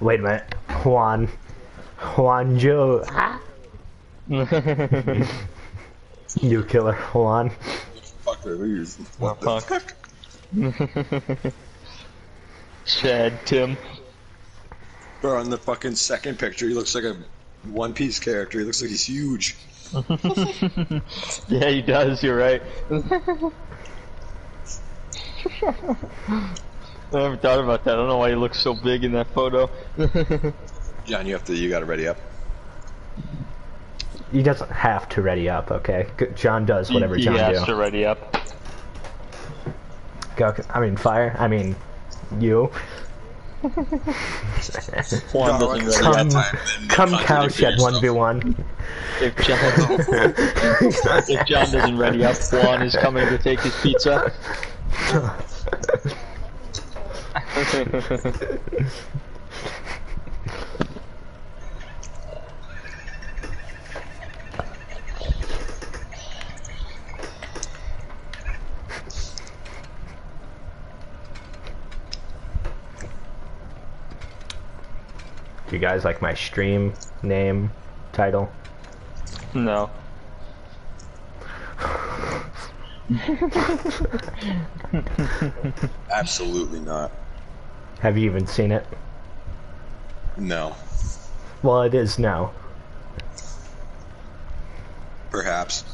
Wait a minute. Juan Joe. You killer, Juan. Fuck are these? What Oh, the fuck? Chad, Tim. Bro, on the fucking second picture, he looks like a One Piece character. He looks like he's huge. Yeah, he does, you're right. I haven't thought about that. I don't know why he looks so big in that photo. John, you gotta ready up. He doesn't have to ready up, okay? John does whatever he John has do. to ready up. Go, I mean, fire. I mean, you. Juan doesn't ready up. Come cowshed 1v1. If John doesn't ready up, Juan is coming to take his pizza. Do you guys like my stream name title? No. Absolutely not. Have you even seen it? No. Well, it is now. Perhaps.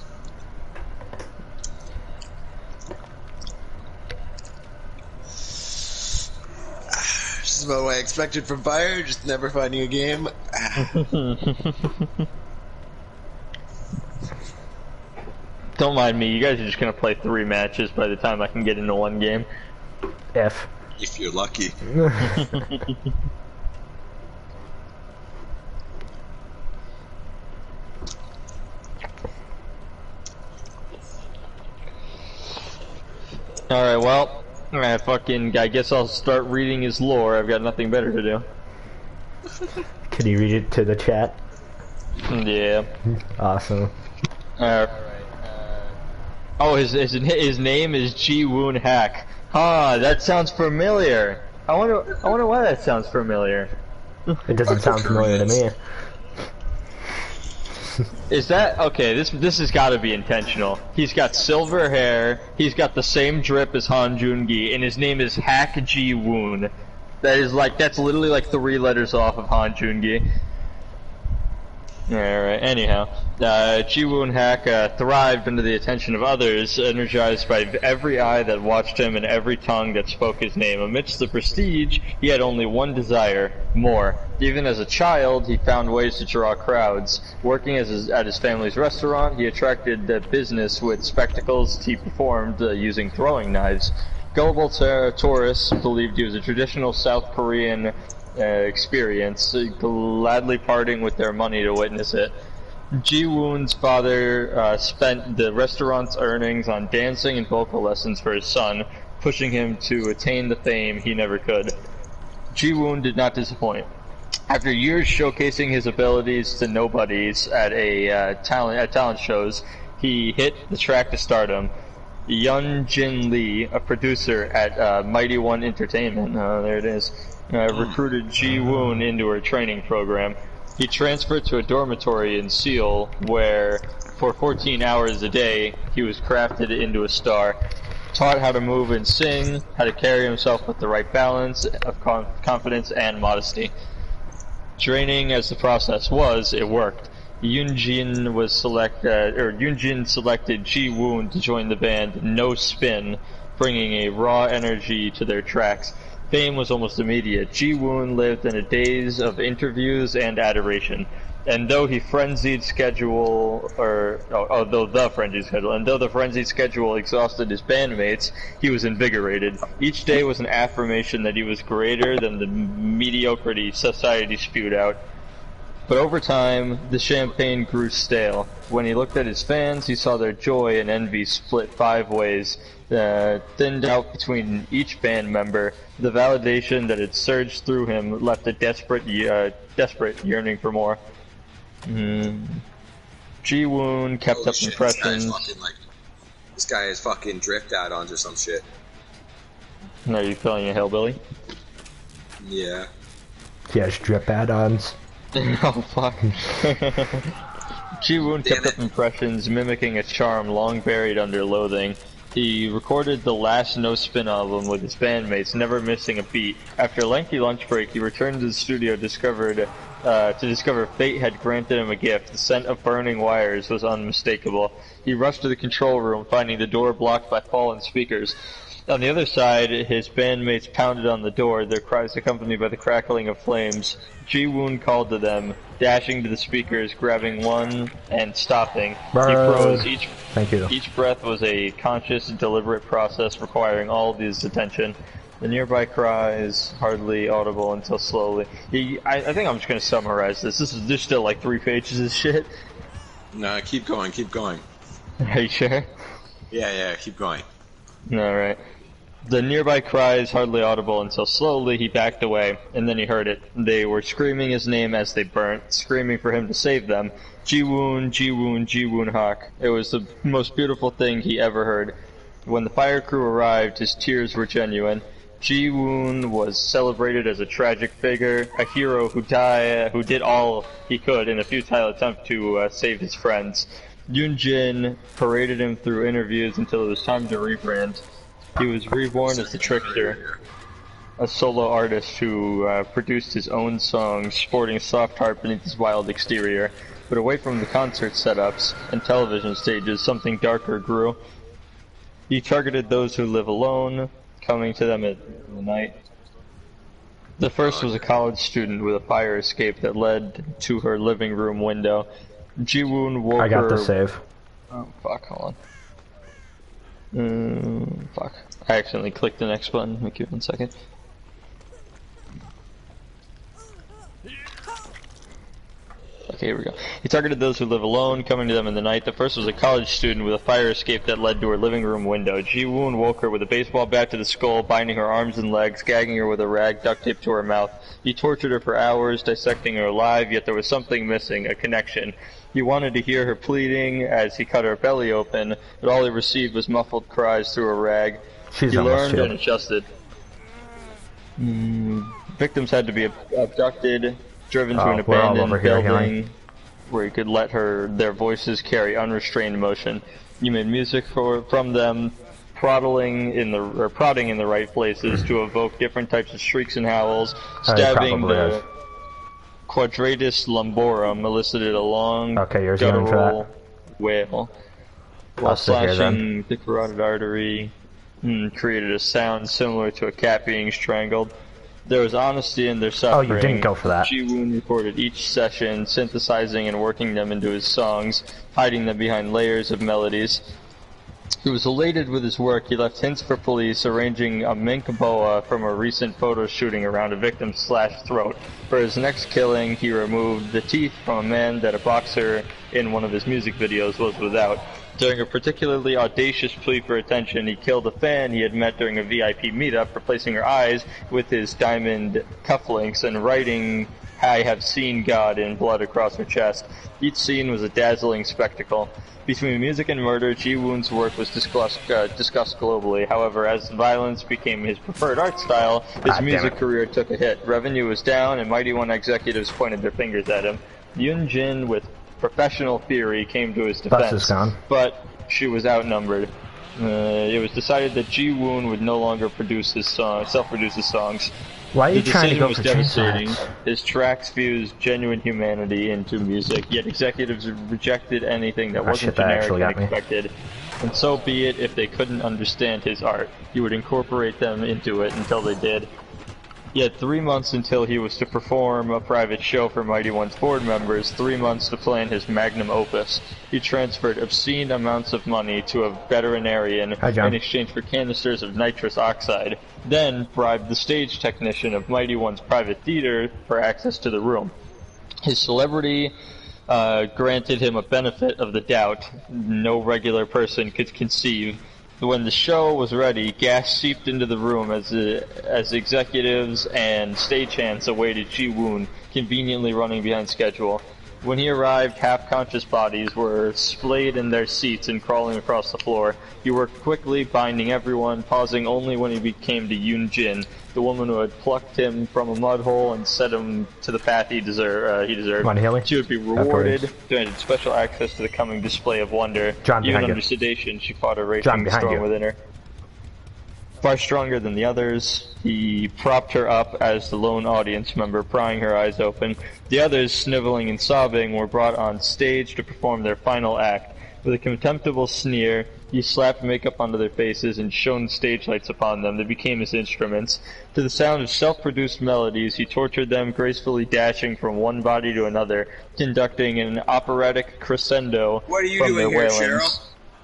This is about what I expected from Fire, just never finding a game. Don't mind me, you guys are just gonna play 3 matches by the time I can get into 1 game. If. If you're lucky. Alright, well, I guess I'll start reading his lore. I've got nothing better to do. Can you read it to the chat? Yeah. Awesome. Alright. Oh, his name is Ji Woon Hack. Ah, that sounds familiar. I wonder why that sounds familiar. It doesn't sound familiar to me. Is that okay? This has got to be intentional. He's got silver hair. He's got the same drip as Han Joon-gi, and his name is Hack Ji Woon. That's literally like 3 letters off of Han Joon-gi. Alright, anyhow. Ji Woon Hack thrived under the attention of others, energized by every eye that watched him and every tongue that spoke his name. Amidst the prestige, he had only one desire: more. Even as a child, he found ways to draw crowds. Working at his family's restaurant, he attracted business with spectacles he performed using throwing knives. Gullible tourists believed he was a traditional South Korean experience, gladly parting with their money to witness it. Ji Woon's father spent the restaurant's earnings on dancing and vocal lessons for his son, pushing him to attain the fame he never could. Ji Woon did not disappoint. After years showcasing his abilities to nobodies at talent shows, he hit the track to stardom. Yun Jin Lee, a producer at Mighty One Entertainment, there it is, recruited Ji Woon into her training program. He transferred to a dormitory in Seoul, where for 14 hours a day he was crafted into a star, taught how to move and sing, how to carry himself with the right balance of confidence and modesty. Draining as the process was, it worked. Yoonjin selected Ji Woon to join the band No Spin, bringing a raw energy to their tracks. Fame was almost immediate. Ji Woon lived in a daze of interviews and adoration. And though the frenzied schedule exhausted his bandmates, he was invigorated. Each day was an affirmation that he was greater than the mediocrity society spewed out. But over time, the champagne grew stale. When he looked at his fans, he saw their joy and envy split 5 ways, thinned out between each band member. The validation that had surged through him left a desperate yearning for more. Ji Woon kept up impressions. This guy is fucking drift out onto some shit. Are you feeling a hillbilly? Yeah. He has drip add-ons. Oh fuck. Ji-woon kept up impressions, mimicking a charm long buried under loathing. He recorded the last No Spin album with his bandmates, never missing a beat. After a lengthy lunch break, he returned to the studio to discover fate had granted him a gift. The scent of burning wires was unmistakable. He rushed to the control room, finding the door blocked by fallen speakers. On the other side, his bandmates pounded on the door, their cries accompanied by the crackling of flames. Ji-woon called to them, dashing to the speakers, grabbing one, and stopping. He froze. Thank you. Each breath was a conscious, deliberate process requiring all of his attention. The nearby cries, hardly audible until slowly. I think I'm just going to summarize this. There's still like 3 pages of shit. No, keep going, keep going. Are you sure? Yeah, keep going. Alright. The nearby cries, hardly audible until slowly he backed away, and then he heard it. They were screaming his name as they burnt, screaming for him to save them. Ji-woon, Ji-woon, Ji-woon Hak. It was the most beautiful thing he ever heard. When the fire crew arrived, his tears were genuine. Ji-woon was celebrated as a tragic figure, a hero who did all he could in a futile attempt to save his friends. Yoon-jin paraded him through interviews until it was time to rebrand. He was reborn as the Trickster, a solo artist who produced his own songs, sporting a soft heart beneath his wild exterior. But away from the concert setups and television stages, something darker grew. He targeted those who live alone, coming to them at the night. The first was a college student with a fire escape that led to her living room window. Ji-woon woke her... I got the save. Oh, fuck, hold on. Fuck. I accidentally clicked the next button. Give me 1 second. Okay, here we go. He targeted those who live alone, coming to them in the night. The first was a college student with a fire escape that led to her living room window. Ji-woon woke her with a baseball bat to the skull, binding her arms and legs, gagging her with a rag duct taped to her mouth. He tortured her for hours, dissecting her alive, yet there was something missing, a connection. He wanted to hear her pleading as he cut her belly open, but all he received was muffled cries through a rag. She's He almost learned healed. and adjusted. Victims had to be abducted, driven to an we're all abandoned over here, building where he could let their voices carry unrestrained emotion. You made music from them, prodding in the right places to evoke different types of shrieks and howls. Stabbing the Quadratus lumborum elicited a long yours going for that. guttural wail, while slashing the carotid artery created a sound similar to a cat being strangled. There was honesty in their suffering. Oh, you didn't go for that. Ji-woon recorded each session, synthesizing and working them into his songs, hiding them behind layers of melodies. He was elated with his work. He left hints for police, arranging a mink boa from a recent photo shooting around a victim's slashed throat. For his next killing, he removed the teeth from a man that a boxer in one of his music videos was without. During a particularly audacious plea for attention, he killed a fan he had met during a VIP meetup, replacing her eyes with his diamond cufflinks and writing, "I have seen God" in blood across her chest. Each scene was a dazzling spectacle. Between music and murder, Ji-woon's work was discussed globally. However, as violence became his preferred art style, his music career took a hit. Revenue was down, and Mighty One executives pointed their fingers at him. Yoon-jin, with professional theory, came to his defense, but she was outnumbered. It was decided that Ji-woon would no longer self-produce his songs. Why are you trying to go for devastating. His tracks fused genuine humanity into music, yet executives rejected anything that wasn't generic and expected. And so be it if they couldn't understand his art. He would incorporate them into it until they did. Yet 3 months until he was to perform a private show for Mighty One's board members, 3 months to plan his magnum opus. He transferred obscene amounts of money to a veterinarian in exchange for canisters of nitrous oxide, then bribed the stage technician of Mighty One's private theater for access to the room. His celebrity granted him a benefit of the doubt no regular person could conceive. When the show was ready, gas seeped into the room as executives and stagehands awaited Ji-woon, conveniently running behind schedule. When he arrived, half-conscious bodies were splayed in their seats and crawling across the floor. He worked quickly, binding everyone, pausing only when he came to Yoon Jin, the woman who had plucked him from a mud hole and set him to the path he deserved. Want to heal me? She would be rewarded, granted special access to the coming display of wonder. John, Even behind under you. sedation, she fought a raging storm within her. Far stronger than the others, he propped her up as the lone audience member, prying her eyes open. The others, sniveling and sobbing, were brought on stage to perform their final act. With a contemptible sneer, he slapped makeup onto their faces and shone stage lights upon them. They became his instruments. To the sound of self-produced melodies, he tortured them, gracefully dashing from one body to another, conducting an operatic crescendo What are you from doing their here, wailings.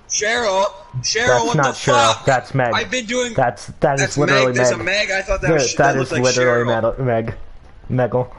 Cheryl? Cheryl, That's what not the Cheryl. fuck? That's Meg. I've been doing. That is That's literally Meg. There's Meg. a Meg. I thought that was. That looked is like literally Cheryl. Meggle.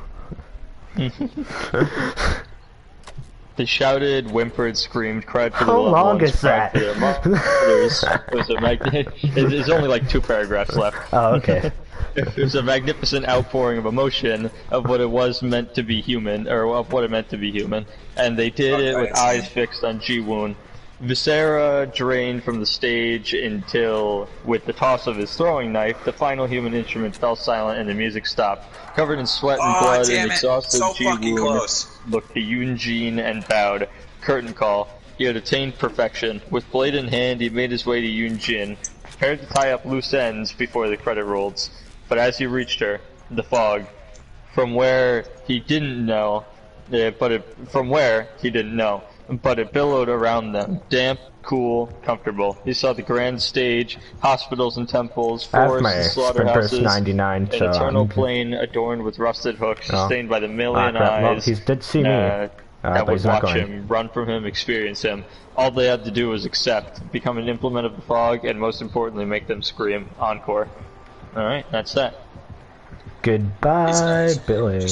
They shouted, whimpered, screamed, cried for How their loved long ones, is cried that? for their mothers. It was a there's only like 2 paragraphs left. Oh, okay. It was a magnificent outpouring of emotion of what it was meant to be human, or of what it meant to be human. And they did it with eyes fixed on Ji-woon. Viscera drained from the stage until, with the toss of his throwing knife, the final human instrument fell silent and the music stopped. Covered in sweat and blood and exhausted, Ji-woon looked to Yoon Jin and bowed. Curtain call. He had attained perfection. With blade in hand, he made his way to Yoon Jin, prepared to tie up loose ends before the credit rolls. But as he reached her, the fog, from where he didn't know, but it billowed around them, damp, cool, comfortable. He saw the grand stage, hospitals and temples, forests and slaughterhouses, 99, an so eternal plain adorned with rusted hooks, sustained by the million crap. Well, eyes he did see me. that but would he's not watch going. him, run from him, experience him. All they had to do was accept, become an implement of the fog, and most importantly, make them scream, encore. Alright, that's that. Goodbye, Billy.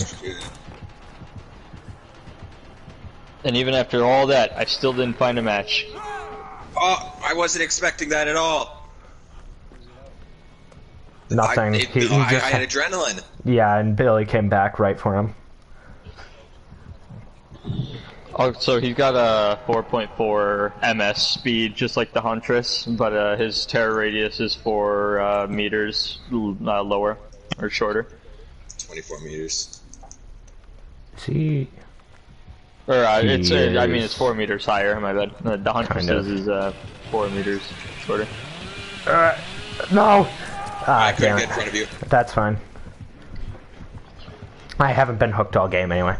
And even after all that, I still didn't find a match. Oh, I wasn't expecting that at all. Nothing. I He had adrenaline. Yeah, and Billy came back right for him. Oh, so he's got a 4.4 ms speed, just like the Huntress, but his terror radius is 4 meters lower, or shorter. 24 meters. See? Or, it's 4 meters higher, my bad. The Huntress is 4 meters shorter. No! I couldn't damn get it. in front of you. That's fine. I haven't been hooked all game anyway.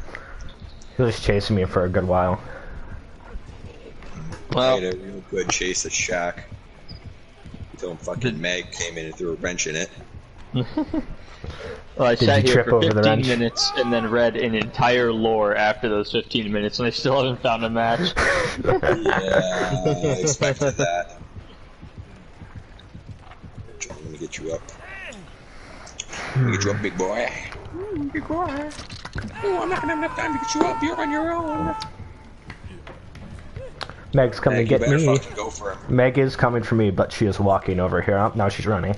He was chasing me for a good while. I had a real good chase at Shaq. Until fucking Meg came in and threw a wrench in it. Well, I Did sat you here trip for over the 15 wrench? minutes and then read an entire lore after those 15 minutes, and I still haven't found a match. Yeah, I expected that. Let me get you up. Let me get you up, big boy. Big boy. Oh, I'm not gonna have enough time to get you up. You're on your own. Meg's coming Meg, to get you me. better fucking go for him. Meg is coming for me, but she is walking over here. Oh, now she's running.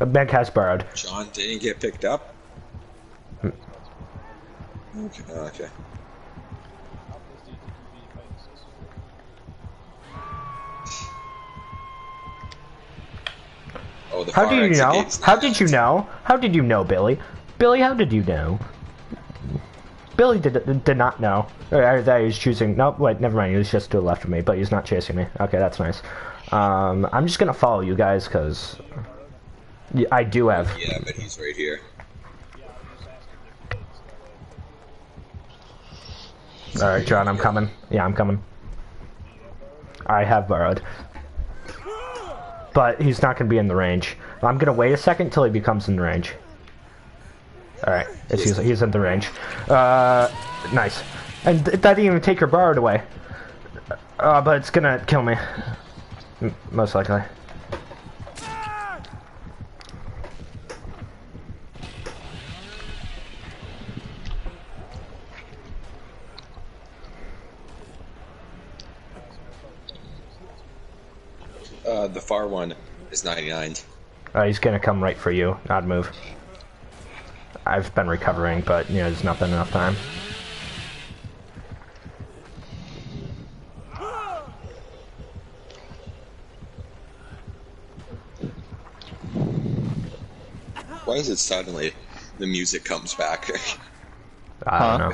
Meg has burrowed. John didn't get picked up. Okay. Okay. Oh, the How far do you exit know? gate's How not did you out. know? How did you know, Billy? Billy, how did you know? Billy did not know. Or that he's choosing. No, wait, never mind. He was just to the left of me, but he's not chasing me. Okay, that's nice. I'm just gonna follow you guys because I do have. Yeah, but he's right here. All right, John, I'm coming. Yeah, I'm coming. I have burrowed, but he's not gonna be in the range. I'm gonna wait a second till he becomes in the range. All right, he's in the range. Nice. And that didn't even take her burrowed away. But it's gonna kill me. Most likely. The far one is 99. He's gonna come right for you. Odd move. I've been recovering, but, you know, there's not been enough time. Why is it suddenly the music comes back? I don't know.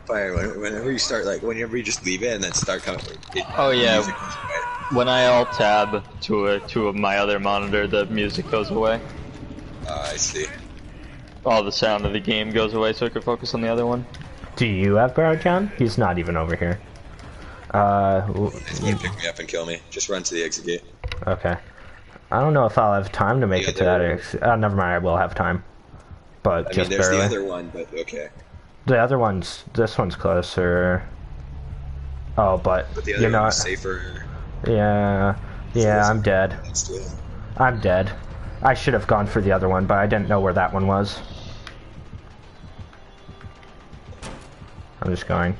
Fire, whenever you start, like, whenever you just leave it and then start coming... Oh, yeah. Music goes away. When I alt-tab to my other monitor, the music goes away. I see. All the sound of the game goes away so I can focus on the other one. Do you have Barrow John? He's not even over here. He's gonna pick me up and kill me. Just run to the exit gate. Okay. I don't know if I'll have time to make it to that never mind, I will have time. But I just mean, there's barely. the other one, but okay. The other one's... This one's closer. Oh, but But the other you're one not... is safer. Yeah. Yeah, I'm dead. Let's do it. I'm dead. I should have gone for the other one, but I didn't know where that one was. I'm just going.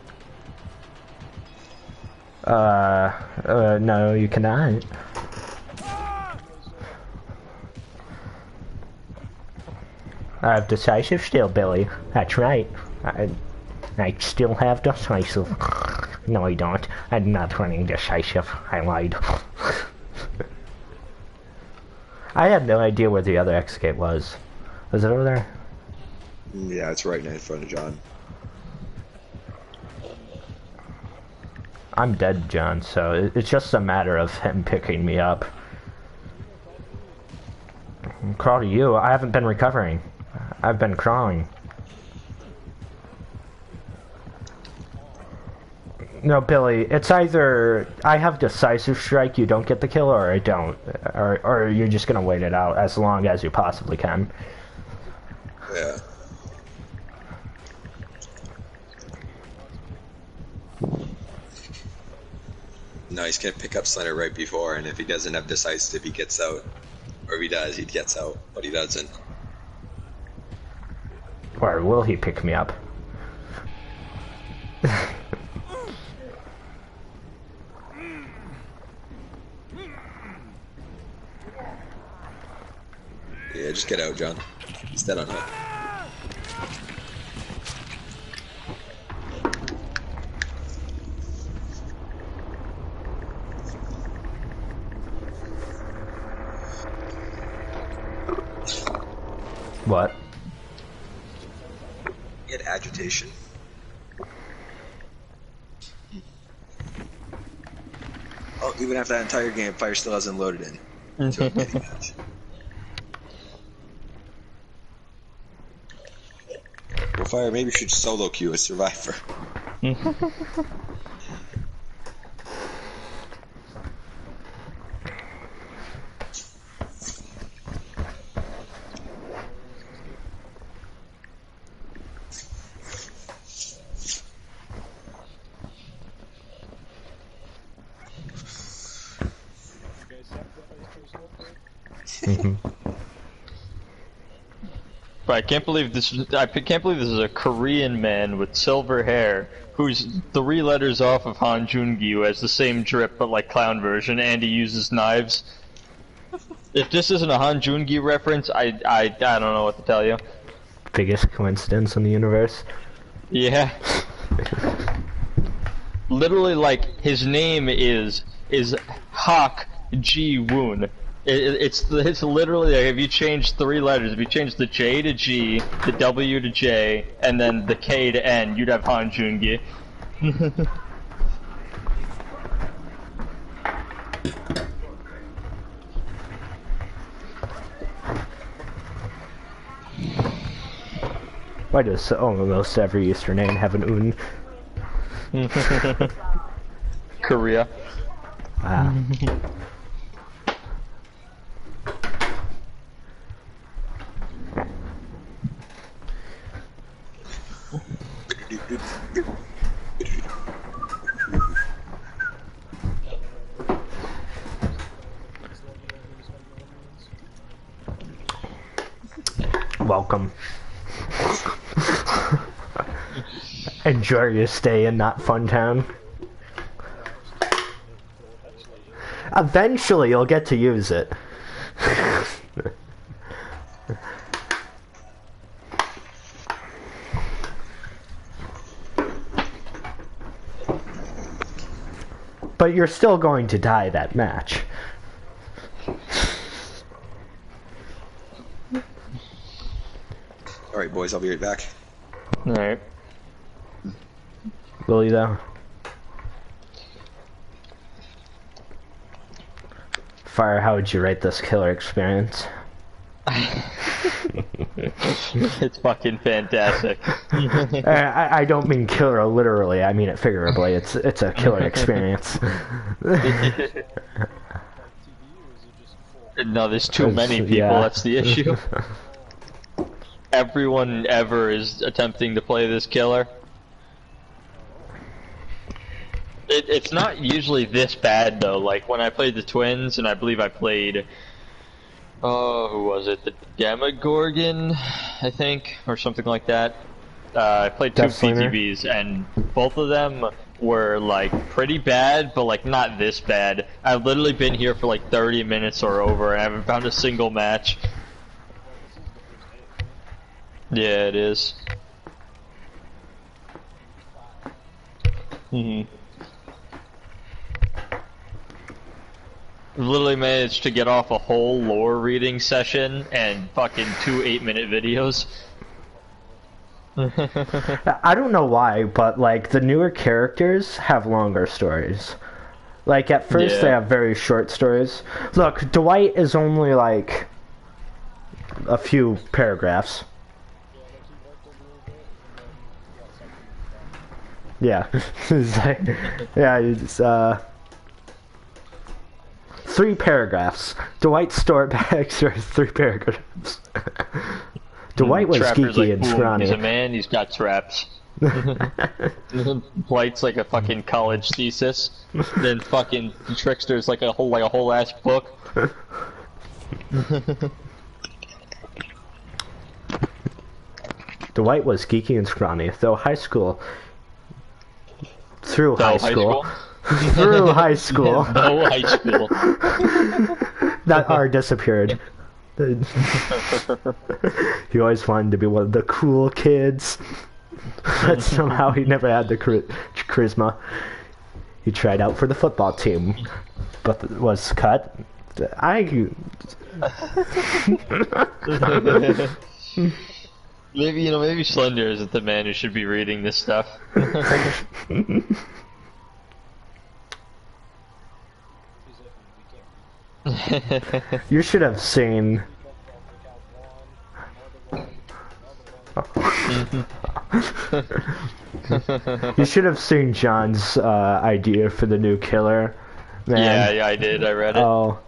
No, you cannot. I have decisive still, Billy. That's right. I still have decisive. No, I don't. I'm not running decisive. I lied. I had no idea where the other exit gate was. Was it over there? Yeah, it's right in front of John. I'm dead, John, so it's just a matter of him picking me up. Crawl to you. I haven't been recovering. I've been crawling. No, Billy, it's either I have decisive strike, you don't get the kill, or I don't. Or you're just gonna wait it out as long as you possibly can. Yeah. No, he's gonna pick up Slender right before, and if he doesn't have decisive, he gets out. Or if he does, he gets out, but he doesn't. Or will he pick me up? Yeah, just get out, John. He's dead on it. What? Get agitation. Oh, even after that entire game, Fire still hasn't loaded in. To a mini match. Well, Fire, maybe you should solo queue a Survivor. But I can't believe this is a Korean man with silver hair who's 3 letters off of Han Joon-gi, who has the same drip but like clown version, and he uses knives. If this isn't a Han Joon-gi reference, I don't know what to tell you. Biggest coincidence in the universe? Yeah. Literally, like, his name is Hak Ji-woon. It's literally like, if you change 3 letters, if you change the J to G, the W to J, and then the K to N, you'd have Han Joon-gi. Why does almost every Eastern name have an un? Korea. Ah. Welcome. Enjoy your stay in Not Fun Town. Eventually, you'll get to use it. But you're still going to die that match. Alright, boys, I'll be right back. Alright. Will you though? Fire, how would you rate this killer experience? It's fucking fantastic. I don't mean killer literally, I mean it figuratively. It's a killer experience. No, there's too many people, yeah. that's the issue. Everyone ever is attempting to play this killer. It's not usually this bad though, like when I played the Twins, and I believe I played... Oh, who was it? The Demogorgon, I think, or something like that. I played two PTBs, and both of them were like pretty bad, but like not this bad. I've literally been here for like 30 minutes or over, and I haven't found a single match. Yeah, it is. Literally managed to get off a whole lore reading session and fucking 2 8-minute videos. I don't know why, but like the newer characters have longer stories. Like at first they have very short stories. Look, Dwight is only like a few paragraphs. Yeah. It's like, yeah, it's 3 paragraphs. Dwight's story backstory is 3 paragraphs. Dwight was Trapper's geeky like, and boom, scrawny. he's a man, he's got traps. Dwight's like a fucking college thesis. Then fucking Trickster's like a whole ass book. Dwight was geeky and scrawny, though high school. Through high school. Through high school. No high school. That R disappeared. He always wanted to be one of the cool kids. But somehow he never had the charisma. He tried out for the football team, but was cut. Maybe Slender isn't the man who should be reading this stuff. You should have seen. You should have seen John's idea for the new killer. Man. Yeah, I did. I read it. Oh.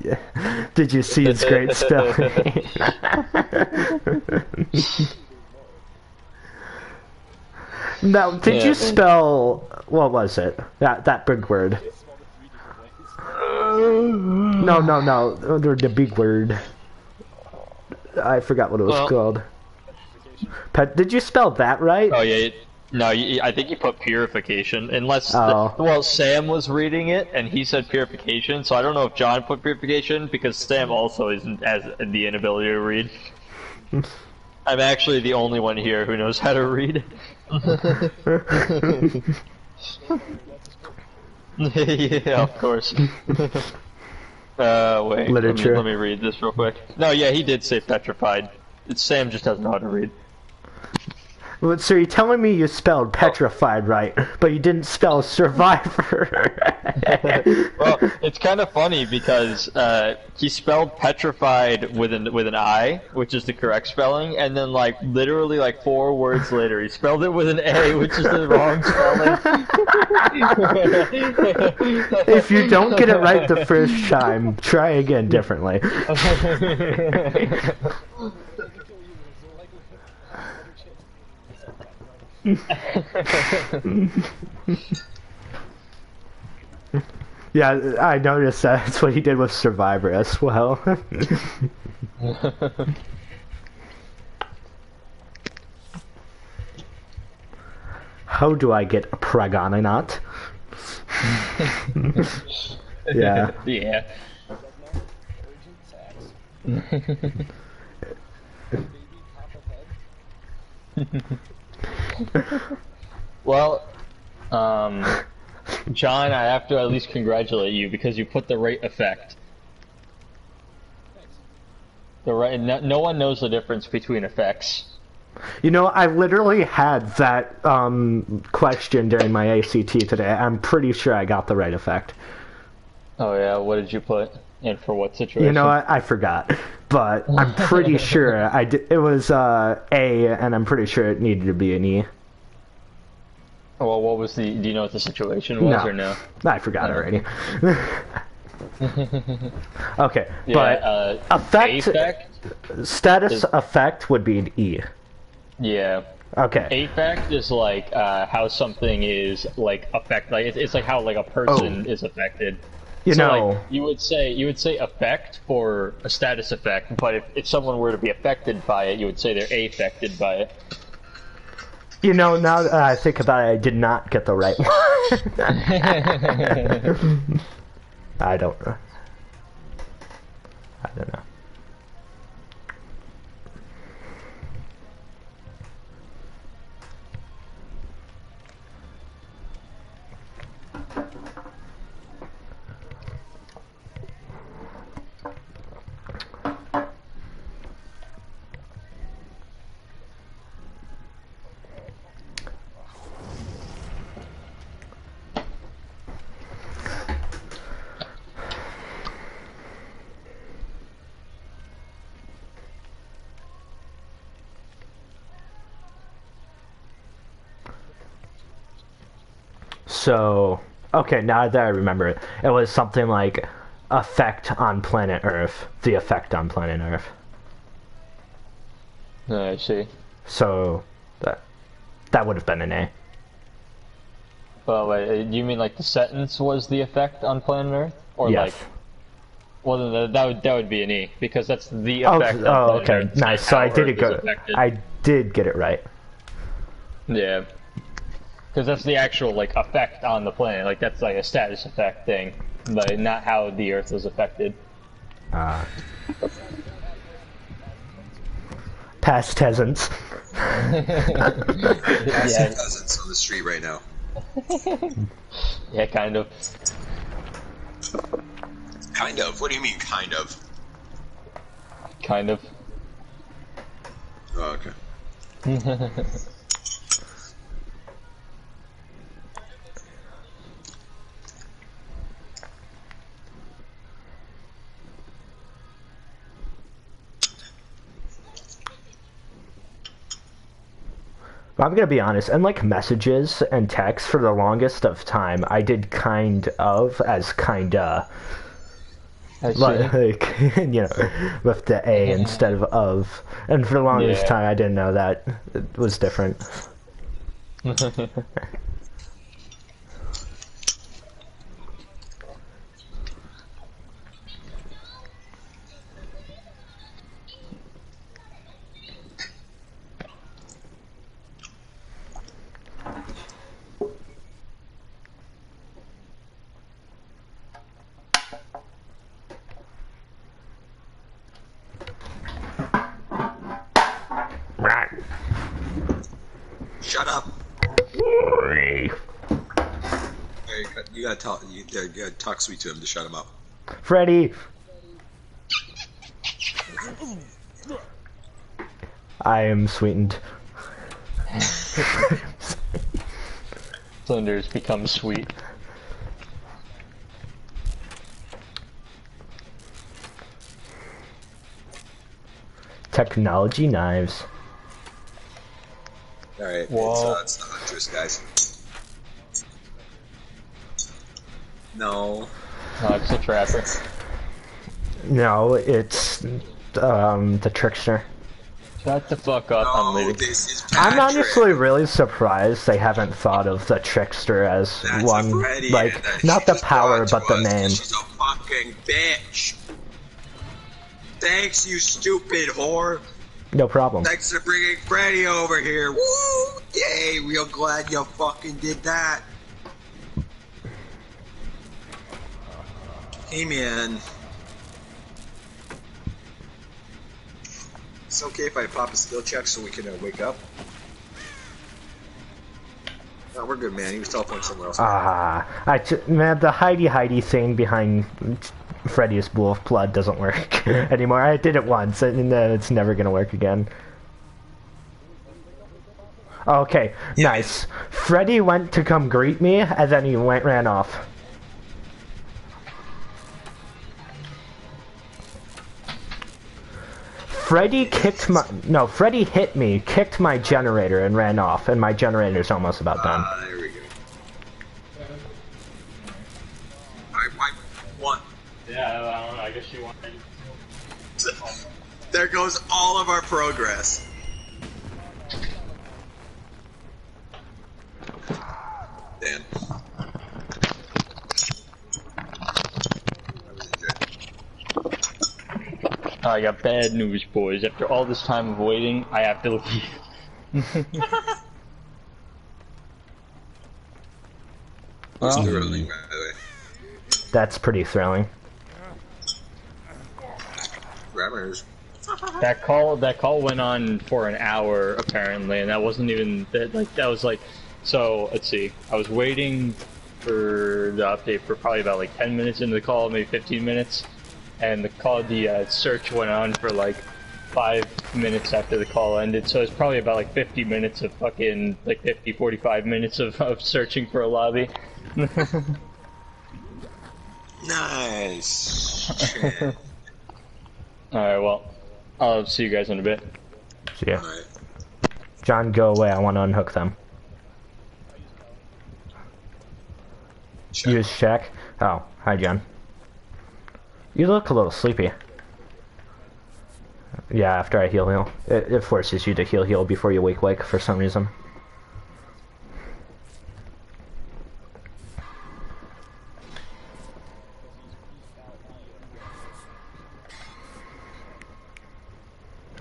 Yeah. Did you see his great spelling? Now, did you spell... What was it? That big word. No. The big word. I forgot what it was called. Did you spell that right? Oh, yeah. No, I think you put purification, unless well, Sam was reading it and he said purification, so I don't know if John put purification because Sam also isn't as the inability to read. I'm actually the only one here who knows how to read. Yeah, of course. Wait. Literature. Let me read this real quick. No, yeah, he did say petrified. Sam just doesn't know how to read. So you're telling me you spelled petrified right, but you didn't spell survivor. Well, it's kind of funny because he spelled petrified with an I, which is the correct spelling, and then like literally like 4 words later, he spelled it with an A, which is the wrong spelling. If you don't get it right the first time, try again differently. Yeah, I noticed that's what he did with Survivor as well. How do I get a Pragononaut? Yeah. Yeah. Well, John, I have to at least congratulate you because you put the right effect. The right. No one knows the difference between effects. You know, I literally had that question during my ACT today. I'm pretty sure I got the right effect. Oh yeah, what did you put? And for what situation? You know, I forgot, but I'm pretty sure I did. It was A, and I'm pretty sure it needed to be an E. Well, what was the? Do you know what the situation was or no? I forgot already. Okay, Yeah, but effect, status is, effect would be an E. Yeah. Okay. Affect is like how something is like affect. Like it's like how like a person is affected. You know, like, you would say effect for a status effect, but if someone were to be affected by it, you would say they're affected by it. You know, now that I think about it, I did not get the right one. I don't know. I don't know. So, okay, now that I remember it, it was something like effect on planet Earth. The effect on planet Earth. I see. So, that would have been an A. Well, wait, you mean like the sentence was the effect on planet Earth? Or yes. like... Well, then that would be an E, because that's the effect on planet okay, Earth. nice. So I did I did get it right. Yeah. Because that's the actual, like, effect on the planet. Like, that's like a status effect thing. But not how the Earth was affected. Past peasants. Peasants on the street right now. Yeah, kind of. Kind of? What do you mean, kind of? Kind of. Oh, okay. I'm gonna be honest, and like messages and text for the longest of time, I did kind of as kinda. Like, you know, with the A instead of. And for the longest time, I didn't know that it was different. Shut up. Hey, you gotta talk. You gotta talk sweet to him to shut him up. Freddy. I am sweetened. Cylinders become sweet. Technology knives. Alright, Whoa. it's the Huntress, guys. No. No, it's a trapper. No, it's the trickster. Shut the fuck up, I'm No, leaving. this is Patrick. I'm honestly really surprised they haven't thought of the trickster as That's one, a Freddy, like, and not she the just power, lied to but the us 'cause name. She's a fucking bitch. Thanks, you stupid whore. No problem. Thanks for bringing Freddy over here. Woo! Yay, real glad you fucking did that. Hey, man. It's okay if I pop a skill check so we can wake up? No, we're good, man. He was teleporting somewhere else. Man, the hidey thing behind Freddy's Pool of Blood doesn't work anymore. I did it once, and it's never gonna work again. Okay, yeah. Nice. Freddy went to come greet me, and then he ran off. Freddy hit me, kicked my generator, and ran off, and my generator's almost about done. There we go. I won. Yeah, I don't know, I guess you won. There goes all of our progress. Dan. I got bad news, boys. After all this time of waiting, I have to leave. Well, thrilling, by the way. That's pretty thrilling. Grammars. That call went on for an hour apparently, and that wasn't even that was like. So let's see. I was waiting for the update for probably about like 10 minutes into the call, maybe 15 minutes. And the search went on for like 5 minutes after the call ended, so it's probably about like 50 minutes of fucking, like 45 minutes of searching for a lobby. Nice. Alright, well, I'll see you guys in a bit. See ya. Right. John, go away, I want to unhook them. Check. Use check. Oh, hi John. You look a little sleepy. Yeah, after I heal. It forces you to heal before you wake for some reason.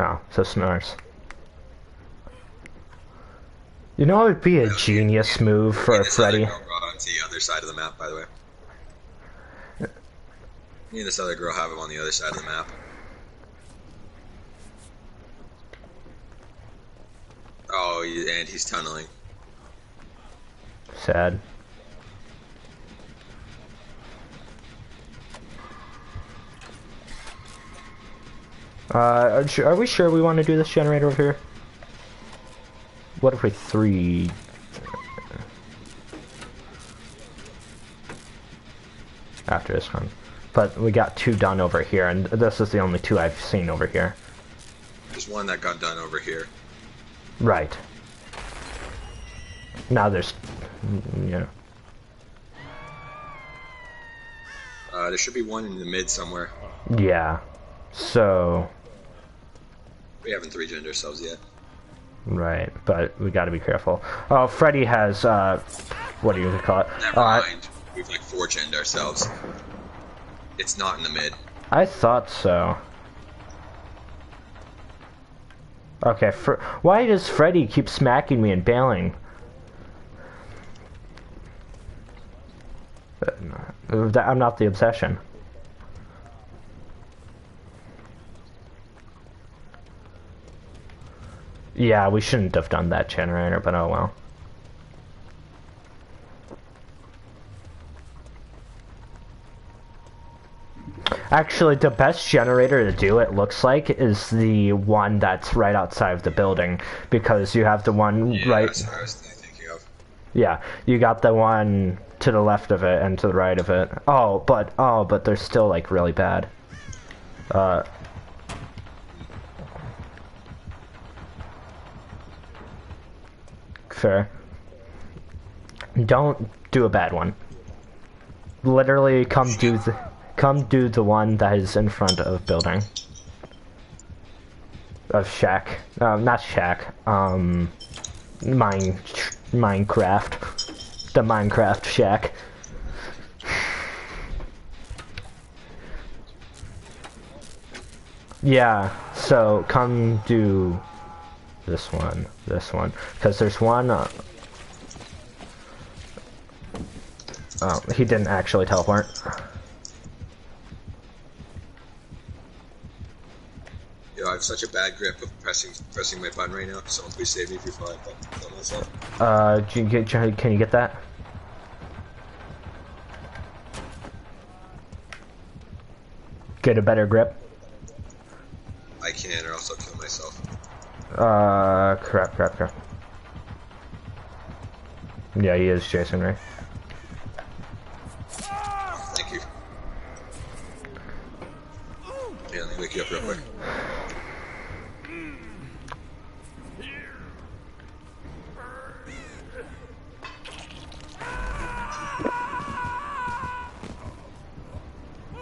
Oh, so snores. You know it would be a genius move for Freddy. On the other side of the map, by the way. Me and this other girl have him on the other side of the map. Oh, and he's tunneling. Sad. Are we sure we want to do this generator over here? What if we 3... after this one? But we got 2 done over here, and this is the only 2 I've seen over here. There's one that got done over here. Right. Now there's... yeah. There should be one in the mid somewhere. Yeah. So... we haven't 3-gened ourselves yet. Right, but we gotta be careful. Oh, Freddy has, what do you call it? Never mind. We've like 4-gened ourselves. It's not in the mid. I thought so. Okay, why does Freddy keep smacking me and bailing? I'm not the obsession. Yeah, we shouldn't have done that generator, but oh well. Actually, the best generator to do, it looks like, is the one that's right outside of the building, because you have the one right... That's what I was thinking of. Yeah, you got the one to the left of it and to the right of it. Oh, but they're still, like, really bad. Fair. Don't do a bad one. Literally, come do the one that is in front of building. Of shack. Not shack. Minecraft. The Minecraft shack. Yeah, so come do this one, because there's one, oh, he didn't actually teleport. have such a bad grip of pressing my button right now. Someone please save me before I kill myself. Can you get that? Get a better grip? I can, or else I'll kill myself. Crap. Yeah, he is chasing me. Thank you. Yeah, let me wake you up real quick.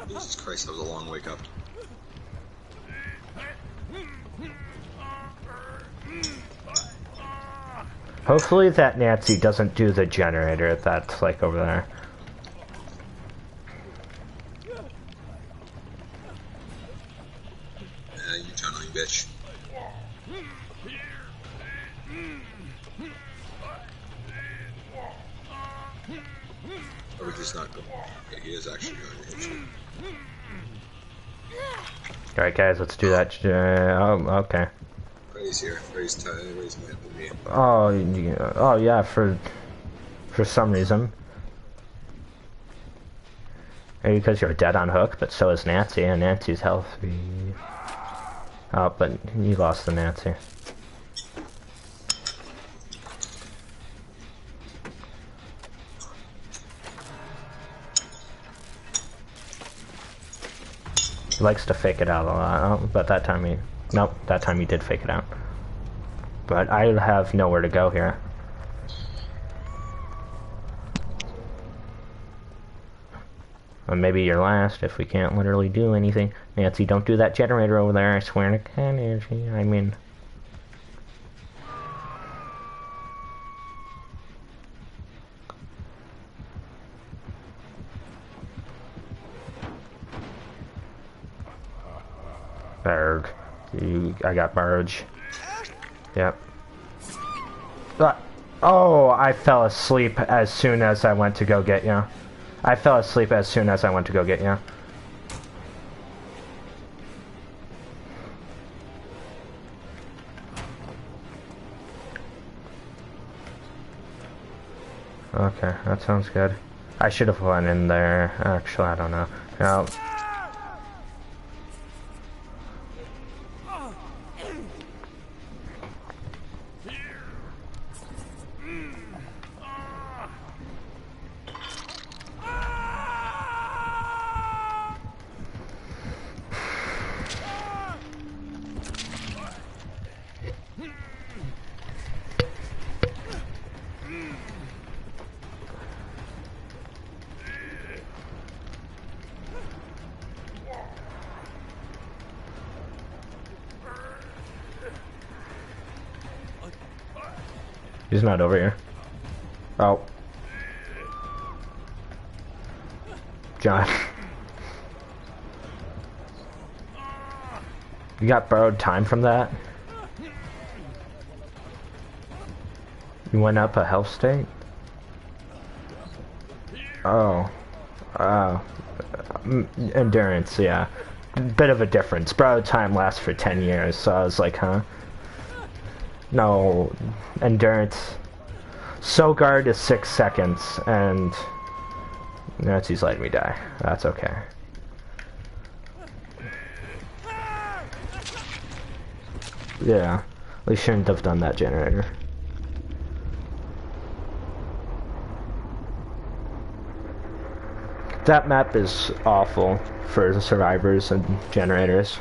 Jesus Christ, that was a long wake up. Hopefully that Nancy doesn't do the generator that's like over there. You tunneling bitch. Or we're just not going. Okay, he is actually going to hit you. Alright guys, let's do that. Oh, okay. Freddy's here. Freddy's my helping me. Oh yeah, for some reason. Maybe because you're dead on hook, but so is Nancy, and Nancy's healthy. Oh, but you lost the Nancy. He likes to fake it out a lot, but that time he... Nope, that time he did fake it out. But I have nowhere to go here. Or maybe you're last if we can't literally do anything. Nancy, don't do that generator over there, I swear to God, Nancy. I mean... Berg. I got Burge. Yep. Oh, I fell asleep as soon as I went to go get you. I fell asleep as soon as I went to go get you. Okay, that sounds good. I should have went in there. Actually, I don't know. No. He's not over here. Oh. John. You got borrowed time from that? You went up a health state? Oh. Endurance, yeah. Bit of a difference. Borrowed time lasts for 10 years, so I was like, huh? No, endurance. So guard is 6 seconds, and Nancy's letting me die. That's okay. Yeah, we shouldn't have done that generator. That map is awful for the survivors and generators.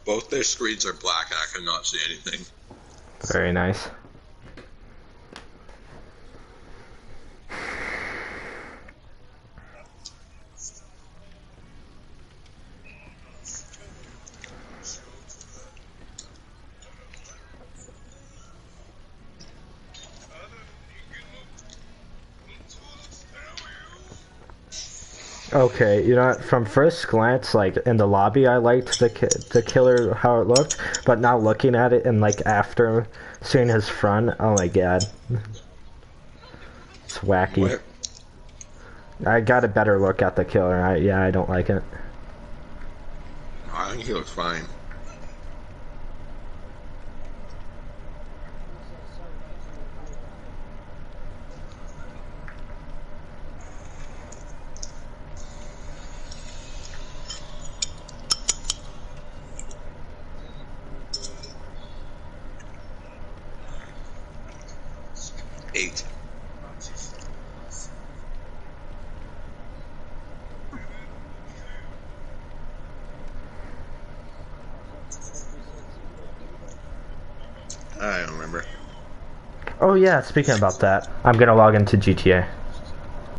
Both their screens are black and I cannot see anything. Very nice. Okay, you know what, from first glance, like, in the lobby, I liked the killer, how it looked, but now looking at it, and, like, after seeing his front, oh my god. It's wacky. What? I got a better look at the killer, yeah, I don't like it. I think he looks fine. Eight. I don't remember. Oh yeah, speaking about that, I'm gonna log into GTA.